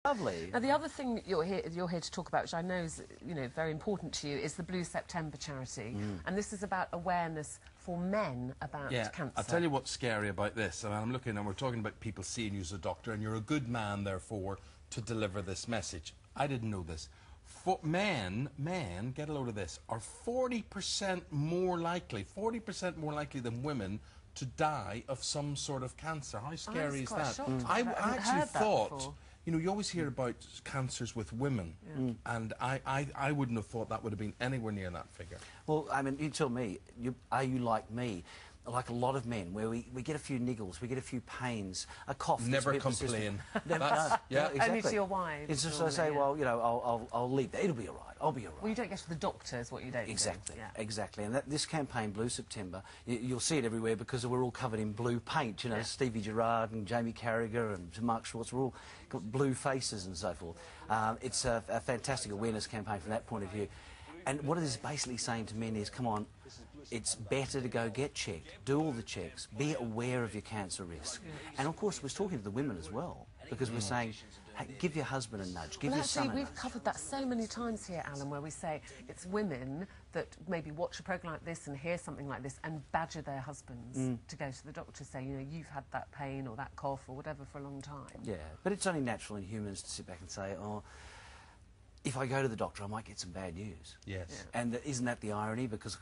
Lovely. Now, the other thing you're here to talk about, which I know is, very important to you, is the Blue September charity. And this is about awareness for men about cancer. I'll tell you what's scary about this. And I'm looking, and we're talking about people seeing you as a doctor, and you're a good man, therefore, to deliver this message. I didn't know this. Men, get a load of this, are 40% more likely than women to die of some sort of cancer. How scary is that? I actually thought, you always hear about cancers with women, and I wouldn't have thought that would have been anywhere near that figure. Well, I mean, you tell me, are you like me? Like a lot of men, where we get a few niggles, we get a few pains, a cough. Never complain. Exactly. Only to your wives. It's just I say, well, I'll leave that. It'll be all right. I'll be all right. Well, you don't go to the doctor, is what you don't Exactly. do. Exactly. And this campaign, Blue September, you'll see it everywhere because we're all covered in blue paint. Stevie Gerrard and Jamie Carragher and Mark Schwartz, we're all got blue faces and so forth. It's a fantastic awareness campaign from that point of view. And what it is basically saying to men is, come on, it's better to go get checked, do all the checks, be aware of your cancer risk. And of course, we're talking to the women as well, because we're saying, hey, give your husband a nudge, give your son a nudge. We've covered that so many times here, Alan, where we say it's women that maybe watch a programme like this and hear something like this and badger their husbands to go to the doctor, say, you've had that pain or that cough or whatever for a long time. Yeah, but it's only natural in humans to sit back and say, oh, if I go to the doctor, I might get some bad news. Yes. Yeah. And isn't that the irony? Because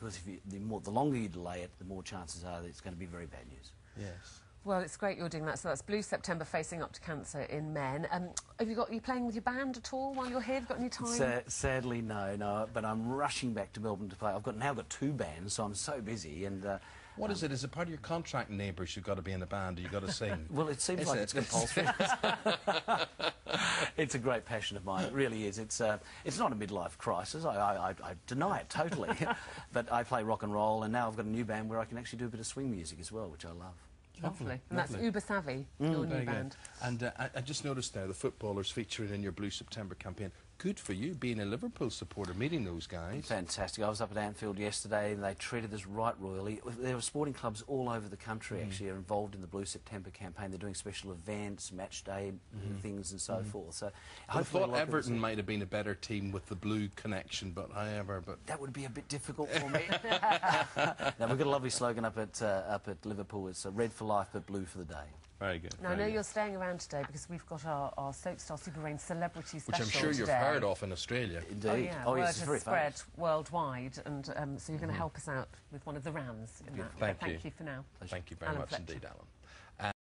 the longer you delay it, the more chances are that it's going to be very bad news. Yes. Well, it's great you're doing that. So that's Blue September, facing up to cancer in men. Are you playing with your band at all while you're here? Have you got any time? Sadly, no. But I'm rushing back to Melbourne to play. I've now got 2 bands, so I'm so busy. And what is it? Is it part of your contract, neighbours? You've got to be in a band, or you've got to sing. Well, it seems like it's compulsory. It's a great passion of mine. It really is. It's not a midlife crisis. I deny it totally. But I play rock and roll, and now I've got a new band where I can actually do a bit of swing music as well, which I love. Lovely. And that's Uber Savvy, your new band. And I just noticed now the footballers featuring in your Blue September campaign. Good for you, being a Liverpool supporter, meeting those guys. Fantastic. I was up at Anfield yesterday and they treated us right royally. There are sporting clubs all over the country actually are involved in the Blue September campaign. They're doing special events, match day things and so forth. So I thought Everton might have been a better team with the blue connection, but that would be a bit difficult for me. Now we've got a lovely slogan up at Liverpool. It's red for life but blue for the day. Very good. Now, I know you're staying around today because we've got our Soapstar Super Rain Celebrity Special. Which I'm sure you've heard of in Australia. Indeed. Oh, yeah. Oh, Word yes, it's very spread famous. worldwide, and so you're going to help us out with one of the rounds in that. Thank you. Thank you for now. Thank you very much indeed, Alan.